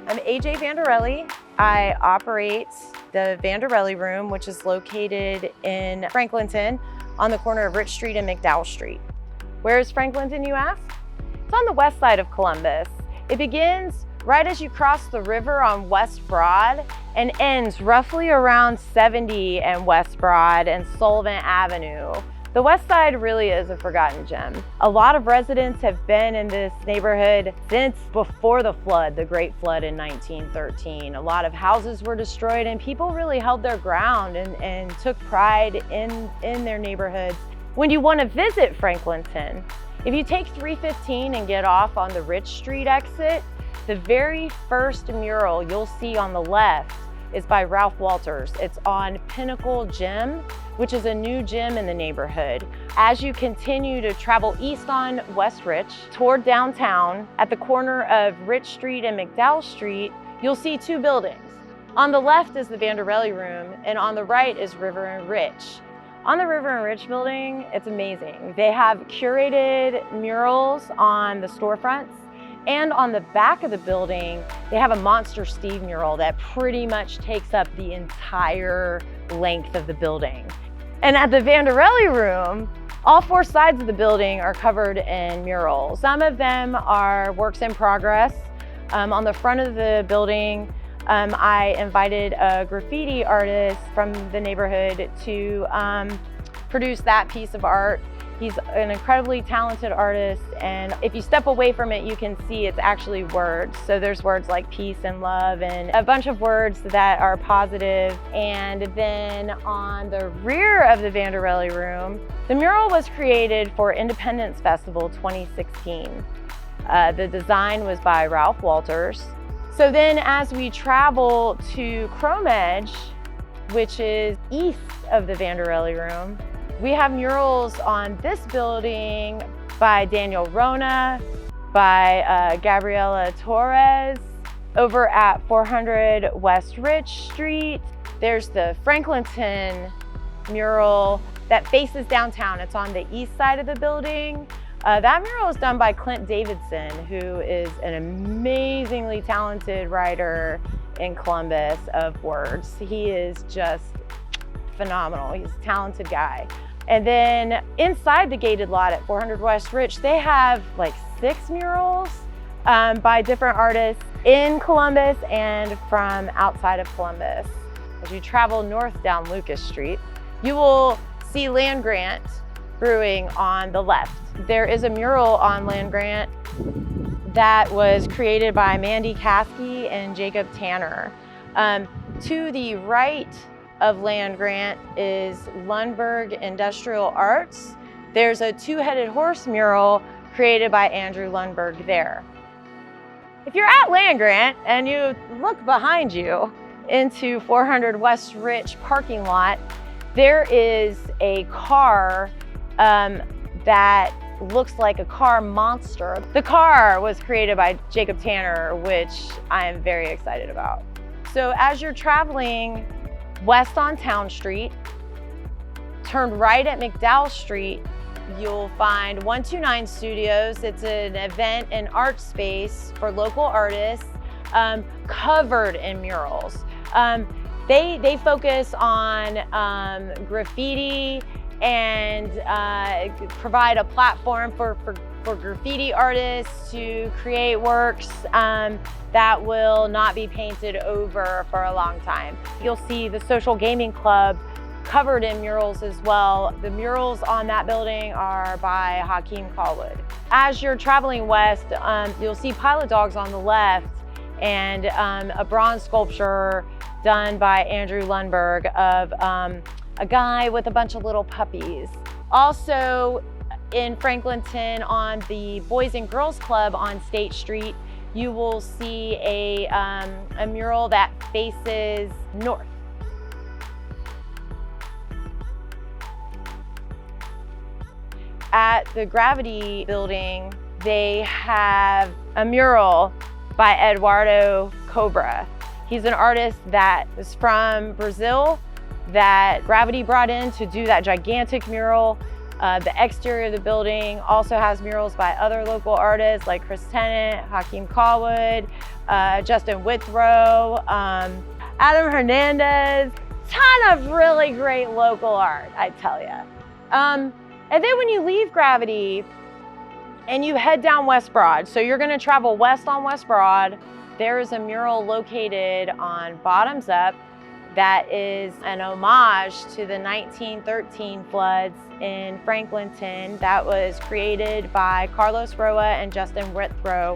I'm AJ Vanderelli. I operate the Vanderelli Room, which is located in Franklinton on the corner of Rich Street and McDowell Street. Where is Franklinton, you ask? It's on the west side of Columbus. It begins right as you cross the river on West Broad and ends roughly around 70 and West Broad and Sullivan Avenue. The west side really is a forgotten gem. A lot of residents have been in this neighborhood since before the flood, the Great Flood in 1913. A lot of houses were destroyed and people really held their ground and took pride in their neighborhoods. When you want to visit Franklinton, if you take 315 and get off on the Rich Street exit, the very first mural you'll see on the left is by Ralph Walters. It's on Pinnacle Gym, which is a new gym in the neighborhood. As you continue to travel east on West Rich toward downtown, at the corner of Rich Street and McDowell Street, you'll see two buildings. On the left is the Vanderelli Room, and on the right is River and Rich. On the River and Rich building, it's amazing. They have curated murals on the storefronts, and on the back of the building, they have a Monster Steve mural that pretty much takes up the entire length of the building. And at the Vanderelli Room, all four sides of the building are covered in murals. Some of them are works in progress. On the front of the building, I invited a graffiti artist from the neighborhood to produce that piece of art. He's an incredibly talented artist, and if you step away from it, you can see it's actually words. So there's words like peace and love and a bunch of words that are positive. And then on the rear of the Vanderelli Room, the mural was created for Independence Festival 2016. The design was by Ralph Walters. So then as we travel to Chrome Edge, which is east of the Vanderelli Room, we have murals on this building by Daniel Rona, by Gabriela Torres. Over at 400 West Rich Street, there's the Franklinton mural that faces downtown. It's on the east side of the building. That mural is done by Clint Davidson, who is an amazingly talented writer in Columbus of words. He is just phenomenal. He's a talented guy. And then inside the gated lot at 400 West Rich, they have like 6 murals by different artists in Columbus and from outside of Columbus. As you travel north down Lucas Street, you will see Land Grant Brewing on the left. There is a mural on Land Grant that was created by Mandy Caskey and Jacob Tanner. To the right of Land Grant is Lundberg Industrial Arts. There's a two-headed horse mural created by Andrew Lundberg there. If you're at Land Grant and you look behind you into 400 West Rich parking lot, there is a car that looks like a car monster. The car was created by Jacob Tanner, which I am very excited about. So as you're traveling west on Town Street, turn right at McDowell Street, you'll find 129 Studios. It's an event and art space for local artists covered in murals. They focus on graffiti and provide a platform for graffiti artists to create works that will not be painted over for a long time. You'll see the Social Gaming Club covered in murals as well. The murals on that building are by Hakeem Callwood. As you're traveling west, you'll see Pilot Dogs on the left and a bronze sculpture done by Andrew Lundberg of a guy with a bunch of little puppies. Also in Franklinton on the Boys and Girls Club on State Street, you will see a mural that faces north. At the Gravity building, they have a mural by Eduardo Cobra. He's an artist that is from Brazil that Gravity brought in to do that gigantic mural. The exterior of the building also has murals by other local artists like Chris Tennant, Hakeem Callwood, Justin Withrow, Adam Hernandez. Ton of really great local art, I tell you. And then when you leave Gravity and you head down West Broad, so you're gonna travel west on West Broad, there is a mural located on Bottoms Up that is an homage to the 1913 floods in Franklinton that was created by Carlos Roa and Justin Withrow.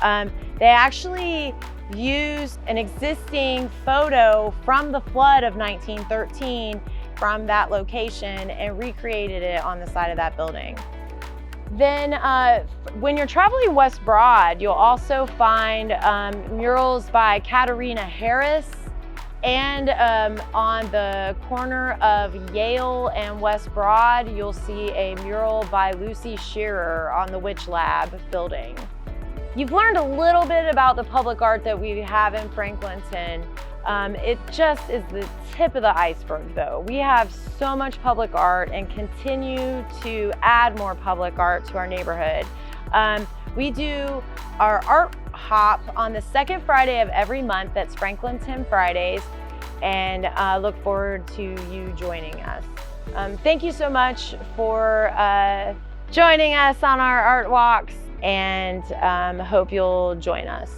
They actually used an existing photo from the flood of 1913 from that location and recreated it on the side of that building. Then when you're traveling West Broad, you'll also find murals by Katarina Harris, and on the corner of Yale and West Broad, you'll see a mural by Lucy Shearer on the Witch Lab building. You've learned a little bit about the public art that we have in Franklinton. It just is the tip of the iceberg though. We have so much public art and continue to add more public art to our neighborhood. We do our art hop on the second Friday of every month. That's Franklinton Fridays, and look forward to you joining us. Thank you so much for joining us on our art walks, and hope you'll join us.